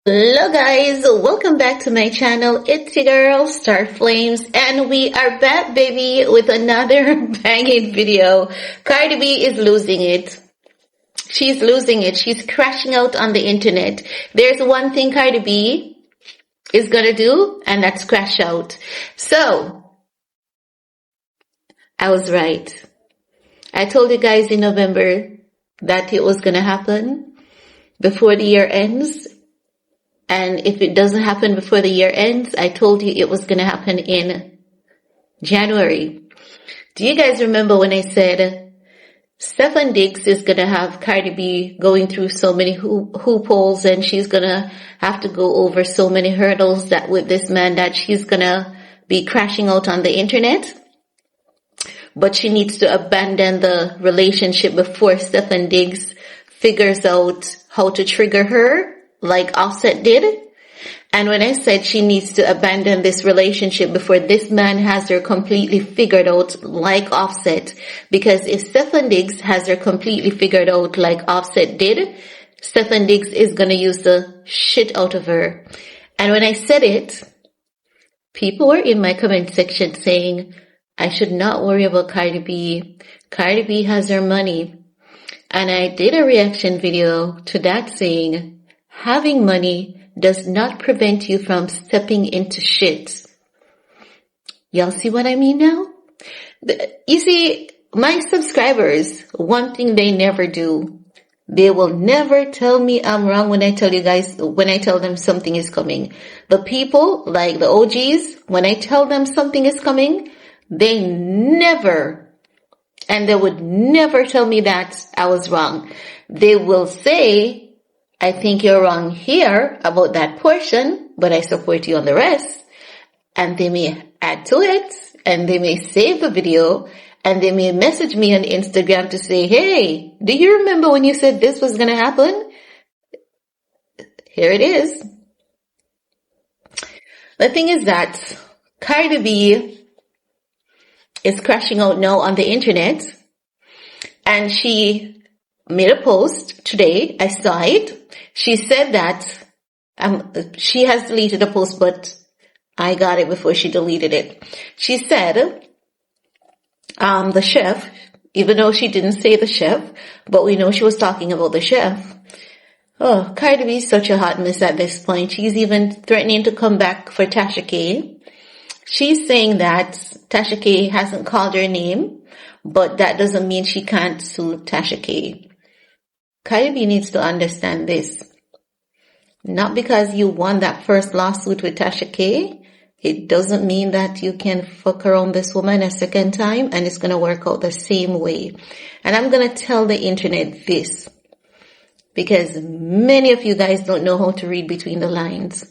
Hello guys, welcome back to my channel. It's your girl Star Flames and we are back baby with another banging video. Cardi B is losing it. She's losing it. She's crashing out on the internet. There's one thing Cardi B is gonna do and that's crash out. So, I was right. I told you guys in November that it was gonna happen before the year ends. And if it doesn't happen before the year ends, I told you it was going to happen in January. Do you guys remember when I said Stefon Diggs is going to have Cardi B going through so many hoopholes and she's going to have to go over so many hurdles that with this man that she's going to be crashing out on the internet? But she needs to abandon the relationship before Stefon Diggs figures out how to trigger her like Offset did. And when I said she needs to abandon this relationship before this man has her completely figured out like Offset, because if Stefon Diggs has her completely figured out like Offset did, Stefon Diggs is going to use the shit out of her. And when I said it, people were in my comment section saying, I should not worry about Cardi B. Cardi B has her money. And I did a reaction video to that saying, having money does not prevent you from stepping into shit. Y'all see what I mean now? You see, my subscribers, one thing they never do, they will never tell me I'm wrong when I tell you guys, when I tell them something is coming. The people, like the OGs, when I tell them something is coming, they never, and they would never tell me that I was wrong. They will say, I think you're wrong here about that portion, but I support you on the rest. And they may add to it, and they may save the video, and they may message me on Instagram to say, hey, do you remember when you said this was going to happen? Here it is. The thing is that Cardi B is crashing out now on the internet, and she made a post today. I saw it. She said that she has deleted a post, but I got it before she deleted it. She said the chef, even though she didn't say the chef, but we know she was talking about the chef. Oh, Cardi B is such a hot mess at this point. She's even threatening to come back for TashaK. She's saying that TashaK hasn't called her name, but that doesn't mean she can't sue TashaK. Cardi B needs to understand this. Not because you won that first lawsuit with TashaK, it doesn't mean that you can fuck around this woman a second time and it's going to work out the same way. And I'm going to tell the internet this, because many of you guys don't know how to read between the lines.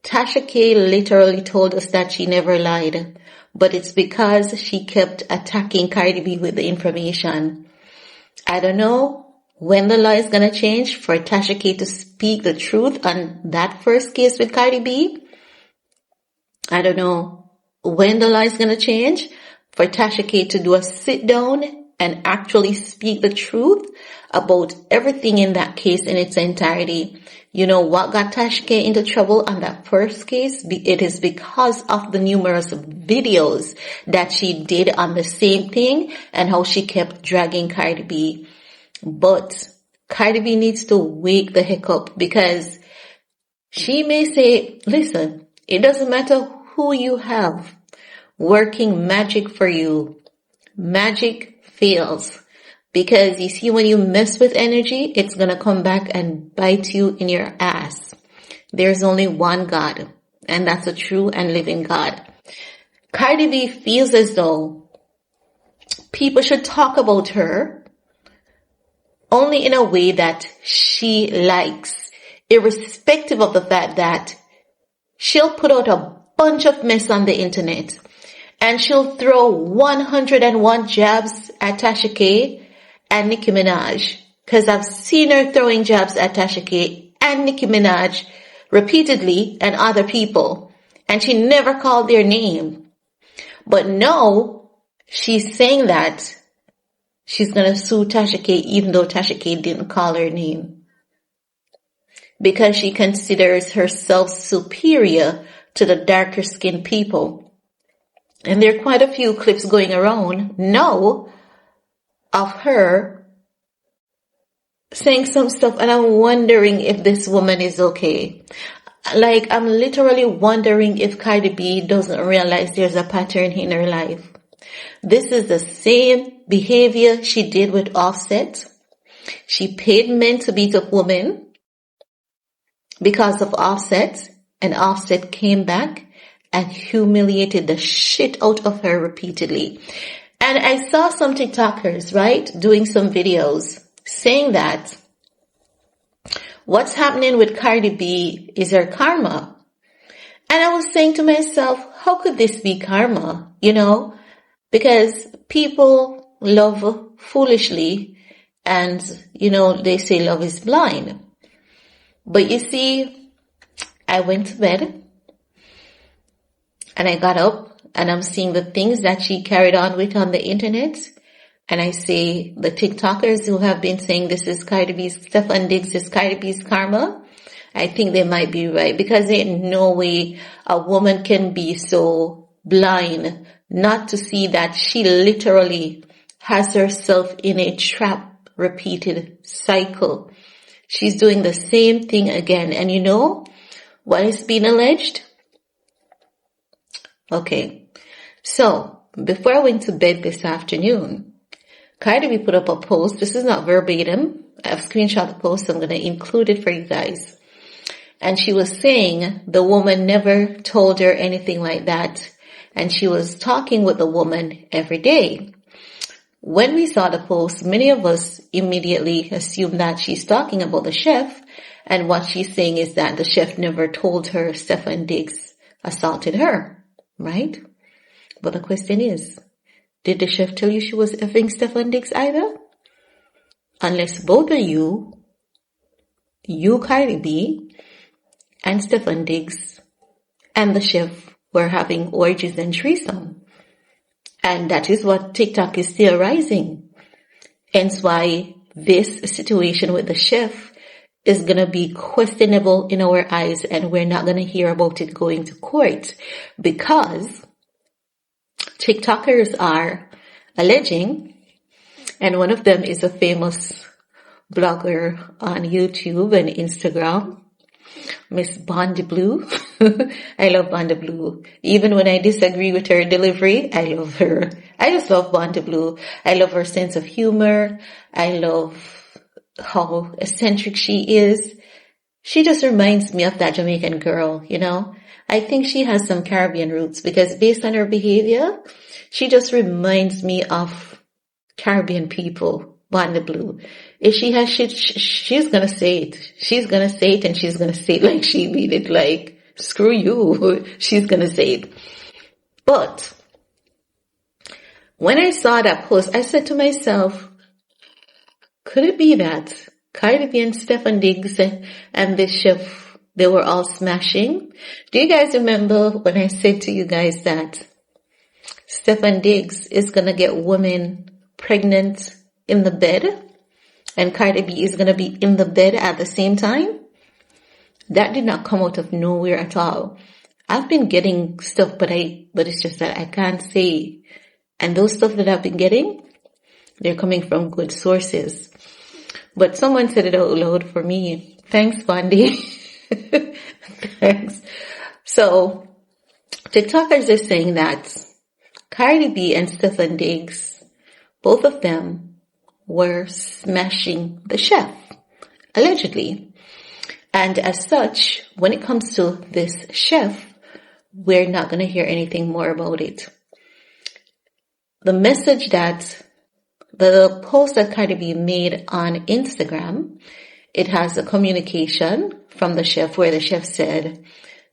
TashaK literally told us that she never lied, but it's because she kept attacking Cardi B with the information. I don't know when the law is going to change for TashaK to speak the truth on that first case with Cardi B. I don't know when the law is going to change for TashaK to do a sit down and actually speak the truth about everything in that case in its entirety. You know what got TashaK into trouble on that first case? It is because of the numerous videos that she did on the same thing and how she kept dragging Cardi B. But Cardi B needs to wake the heck up, because she may say, listen, it doesn't matter who you have working magic for you. Magic fails. Because you see, when you mess with energy, it's going to come back and bite you in your ass. There's only one God, and that's a true and living God. Cardi B feels as though people should talk about her only in a way that she likes, irrespective of the fact that she'll put out a bunch of mess on the internet and she'll throw 101 jabs at TashaK and Nicki Minaj. Because I've seen her throwing jabs at TashaK and Nicki Minaj repeatedly and other people, and she never called their name. But no, she's saying that she's going to sue TashaK even though TashaK didn't call her name. because she considers herself superior to the darker skinned people. And there are quite a few clips going around now of her saying some stuff, and I'm wondering if this woman is okay. Like, I'm literally wondering if Cardi B doesn't realize there's a pattern in her life. This is the same behavior she did with Offset. She paid men to beat up women because of Offset, and Offset came back and humiliated the shit out of her repeatedly. And I saw some TikTokers, right, doing some videos saying that what's happening with Cardi B is her karma. And I was saying to myself, how could this be karma? You know, because people love foolishly, and, you know, they say love is blind. But you see, I went to bed and I got up and I'm seeing the things that she carried on with on the internet. And I say the TikTokers who have been saying this is Cardi B's, Stefon Diggs is Cardi B's karma, I think they might be right, because there ain't no way a woman can be so blind not to see that she literally has herself in a trap, repeated cycle. She's doing the same thing again. And you know what is being alleged? Okay. So before I went to bed this afternoon, Cardi B put up a post. This is not verbatim. I've screenshot the post. So I'm going to include it for you guys. And she was saying the woman never told her anything like that. And she was talking with the woman every day. When we saw the post, many of us immediately assumed that she's talking about the chef. And what she's saying is that the chef never told her Stefon Diggs assaulted her, right? But the question is, did the chef tell you she was effing Stefon Diggs either? Unless both of you Cardi B, and Stefon Diggs, and the chef were having orgies and threesome. And that is what TikTok is theorizing. Hence why this situation with the chef is going to be questionable in our eyes, and we're not going to hear about it going to court, because TikTokers are alleging, and one of them is a famous blogger on YouTube and Instagram, Miss Bondi Blue. I love Bondi Blue. Even when I disagree with her delivery, I love her. I just love Bondi Blue. I love her sense of humor. I love how eccentric she is. She just reminds me of that Jamaican girl, you know. I think she has some Caribbean roots, because based on her behavior, she just reminds me of Caribbean people. Bondi Blue. If she has shit, she's gonna say it. She's gonna say it, and she's gonna say it like she mean it, like, screw you. She's gonna say it. But when I saw that post, I said to myself, could it be that Cardi B and Stefon Diggs and this chef, they were all smashing? Do you guys remember when I said to you guys that Stefon Diggs is gonna get women pregnant in the bed, and Cardi B is going to be in the bed at the same time? That did not come out of nowhere at all. I've been getting stuff, but it's just that I can't say. And those stuff that I've been getting, they're coming from good sources. But someone said it out loud for me. Thanks, Bondi. Thanks. So, TikTokers are saying that Cardi B and Stefon Diggs, both of them, were smashing the chef, allegedly. And as such, when it comes to this chef, we're not going to hear anything more about it. The message that the post that Cardi B made on Instagram, it has a communication from the chef where the chef said,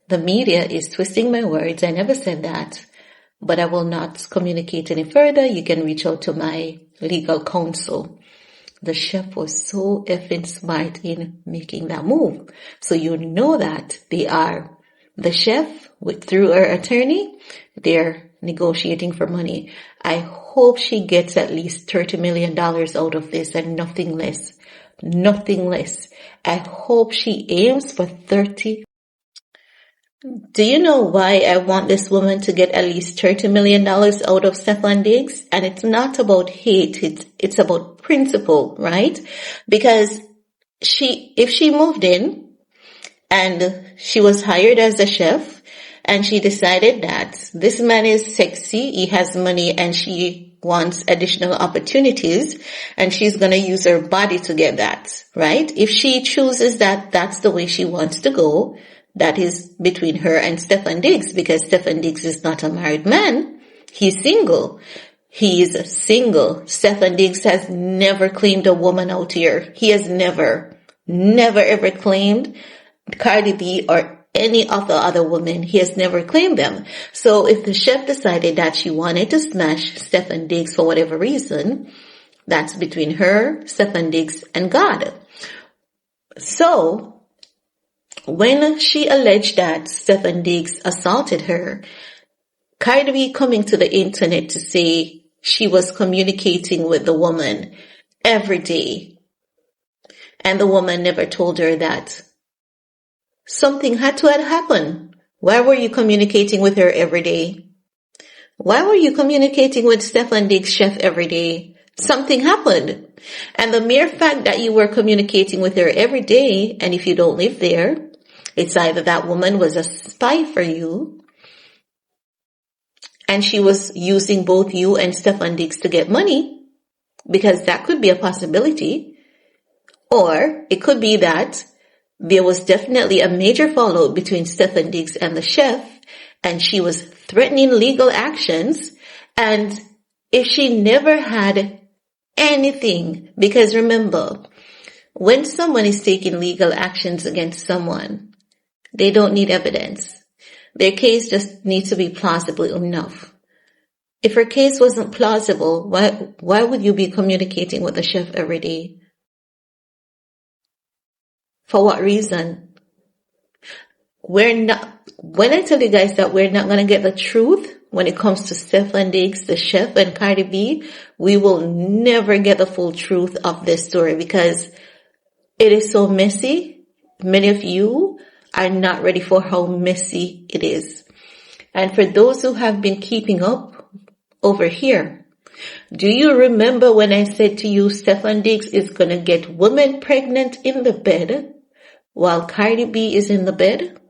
the media is twisting my words. I never said that, but I will not communicate any further. You can reach out to my legal counsel. The chef was so effing smart in making that move. So you know that the chef, through her attorney, they're negotiating for money. I hope she gets at least $30 million out of this and nothing less. nothing less. I hope she aims for 30. Do you know why I want this woman to get at least $30 million out of Stefon Diggs? And it's not about hate. It's about principle, right? Because if she moved in and she was hired as a chef and she decided that this man is sexy, he has money, and she wants additional opportunities, and she's going to use her body to get that, right? If she chooses that that's the way she wants to go, that is between her and Stefon Diggs, because Stefon Diggs is not a married man. He's single. He's single. Stefon Diggs has never claimed a woman out here. He has never ever claimed Cardi B or any of the other women. He has never claimed them. So if the chef decided that she wanted to smash Stefon Diggs for whatever reason, that's between her, Stefon Diggs, and God. So when she alleged that Stefon Diggs assaulted her, Cardi B coming to the internet to say she was communicating with the woman every day, and the woman never told her that something had to happen. Why were you communicating with her every day? Why were you communicating with Stefon Diggs' chef every day? Something happened. And the mere fact that you were communicating with her every day, and if you don't live there, it's either that woman was a spy for you and she was using both you and Stefon Diggs to get money, because that could be a possibility. Or it could be that there was definitely a major fallout between Stefon Diggs and the chef, and she was threatening legal actions. And if she never had anything, because remember, when someone is taking legal actions against someone, they don't need evidence. Their case just needs to be plausible enough. If her case wasn't plausible, why would you be communicating with the chef every day? For what reason? When I tell you guys that we're not going to get the truth when it comes to Stefon Diggs, the chef, and Cardi B, we will never get the full truth of this story, because it is so messy. Many of you are not ready for how messy it is. And for those who have been keeping up over here, do you remember when I said to you Stefon Diggs is going to get women pregnant in the bed while Cardi B is in the bed?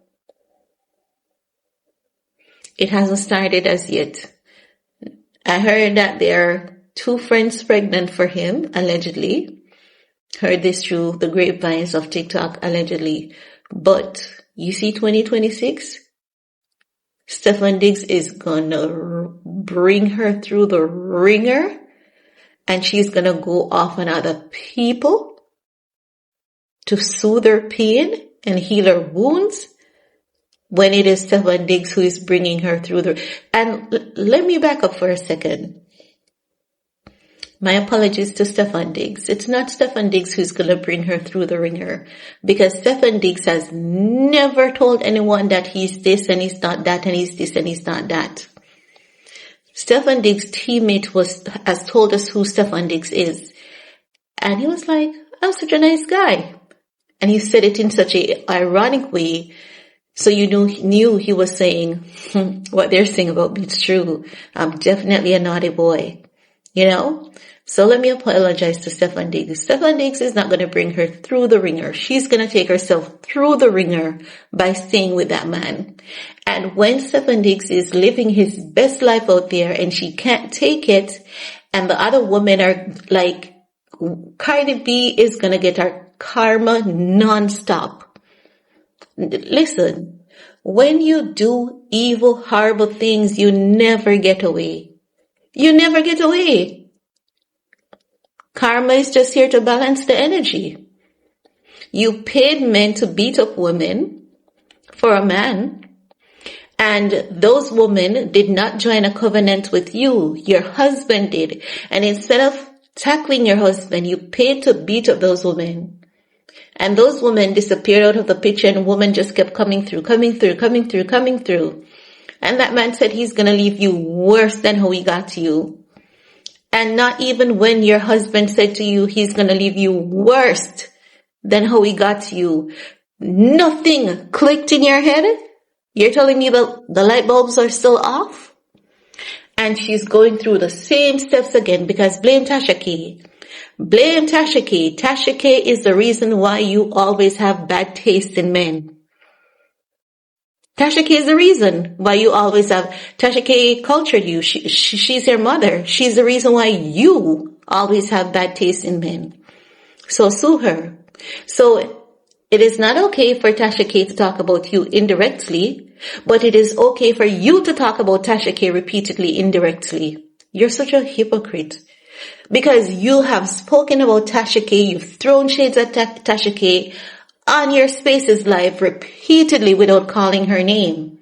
It hasn't started as yet. I heard that there are 2 friends pregnant for him, allegedly. Heard this through the grapevines of Tik Tok, allegedly. But you see 2026, Stefon Diggs is gonna bring her through the ringer, and she's gonna go off on other people to soothe her pain and heal her wounds, when it is Stefon Diggs who is bringing her through the... And let me back up for a second. My apologies to Stefon Diggs. It's not Stefon Diggs who's going to bring her through the ringer, because Stefon Diggs has never told anyone that he's this and he's not that and he's this and he's not that. Stefon Diggs' teammate has told us who Stefon Diggs is. And he was like, I'm such a nice guy. And he said it in such an ironic way. So you knew he was saying, what they're saying about me is true. I'm definitely a naughty boy. You know? So let me apologize to Stefon Diggs. Stefon Diggs is not going to bring her through the ringer. She's going to take herself through the ringer by staying with that man. And when Stefon Diggs is living his best life out there and she can't take it, and the other women are like, Cardi B is going to get her karma nonstop. Listen, when you do evil, horrible things, you never get away. You never get away. Karma is just here to balance the energy. You paid men to beat up women for a man, and those women did not join a covenant with you. Your husband did. And instead of tackling your husband, you paid to beat up those women. And those women disappeared out of the picture, and women just kept coming through. And that man said he's going to leave you worse than how he got to you. And not even when your husband said to you he's going to leave you worse than how he got to you, nothing clicked in your head? You're telling me the light bulbs are still off? And she's going through the same steps again because blame TashaK. Blame TashaK. TashaK is the reason why you always have bad taste in men. TashaK is the reason why you always have. TashaK cultured you. She's your mother. She's the reason why you always have bad taste in men. So sue her. So it is not okay for TashaK to talk about you indirectly, but it is okay for you to talk about TashaK repeatedly indirectly. You're such a hypocrite. Because you have spoken about TashaK, you've thrown shades at TashaK on your Spaces Live repeatedly without calling her name.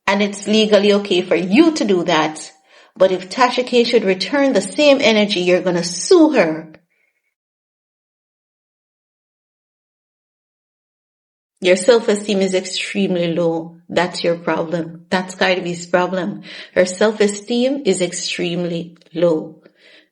And it's legally okay for you to do that. But if TashaK should return the same energy, you're going to sue her. Your self-esteem is extremely low. That's your problem. That's Cardi B's problem. Her self-esteem is extremely low.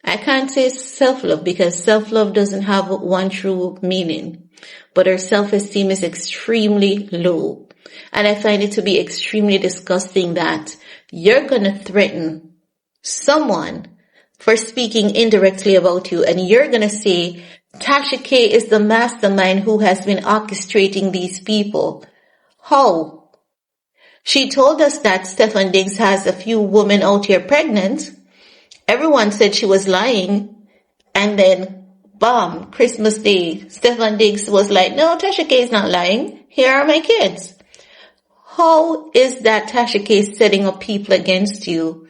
I can't say self-love because self-love doesn't have one true meaning. But her self-esteem is extremely low. And I find it to be extremely disgusting that you're going to threaten someone for speaking indirectly about you, and you're going to say TashaK is the mastermind who has been orchestrating these people. How? She told us that Stefon Diggs has a few women out here pregnant. Everyone said she was lying. And then, bam, Christmas Day, Stefon Diggs was like, no, TashaK is not lying. Here are my kids. How is that TashaK setting up people against you?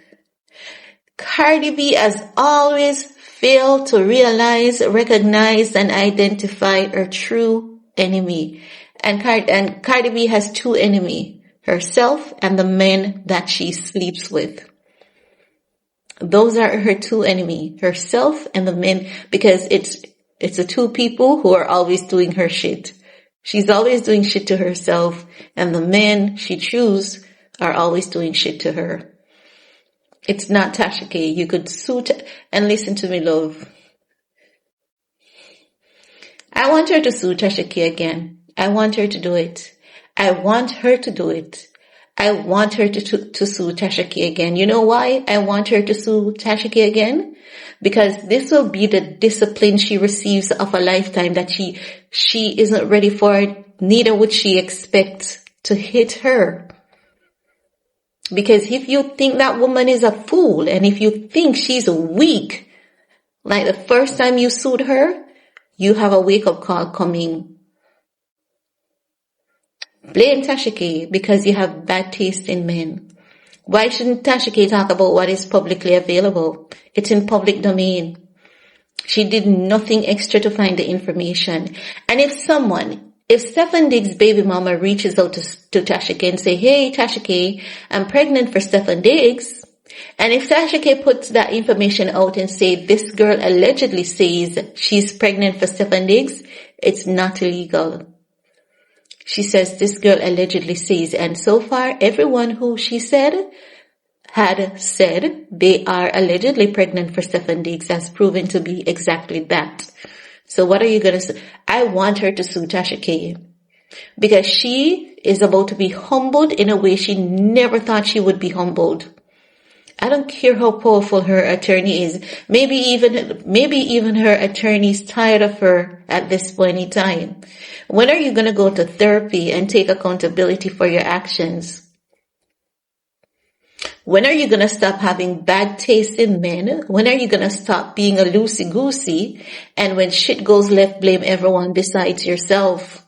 Cardi B has always failed to realize, recognize, and identify her true enemy. And Cardi B has two enemies, herself and the men that she sleeps with. Those are her two enemies, herself and the men, because it's the two people who are always doing her shit. She's always doing shit to herself, and the men she chooses are always doing shit to her. It's not TashaK. You could sue and listen to me, love. I want her to sue TashaK again. I want her to do it. I want her to do it. I want her to sue TashaK again. You know why I want her to sue TashaK again? Because this will be the discipline she receives of a lifetime that she isn't ready for it. Neither would she expect to hit her. Because if you think that woman is a fool, and if you think she's weak, like the first time you sued her, you have a wake-up call coming. Blame TashaK because you have bad taste in men. Why shouldn't TashaK talk about what is publicly available? It's in public domain. She did nothing extra to find the information. And if Stefon Diggs' baby mama reaches out to TashaK and say, hey, TashaK, I'm pregnant for Stefon Diggs. And if TashaK puts that information out and say, this girl allegedly says she's pregnant for Stefon Diggs, it's not illegal. She says this girl allegedly says, and so far everyone who she had said they are allegedly pregnant for Stefon Diggs has proven to be exactly that. So what are you going to say? I want her to sue TashaK because she is about to be humbled in a way she never thought she would be humbled. I don't care how powerful her attorney is. Maybe even her attorney's tired of her at this point in time. When are you going to go to therapy and take accountability for your actions? When are you going to stop having bad taste in men? When are you going to stop being a loosey-goosey? And when shit goes left, blame everyone besides yourself.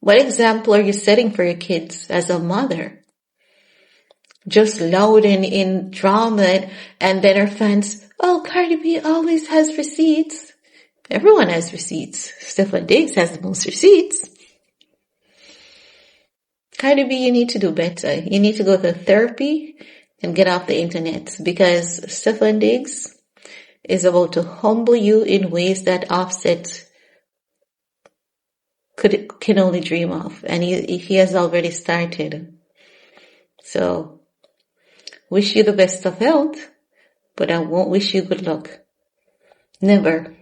What example are you setting for your kids as a mother? Just loud and in drama, and then her fans, oh, Cardi B always has receipts. Everyone has receipts. Stefon Diggs has the most receipts. Cardi B, you need to do better. You need to go to therapy and get off the internet because Stefon Diggs is about to humble you in ways that Offset can only dream of, and he has already started. So wish you the best of health, but I won't wish you good luck. Never.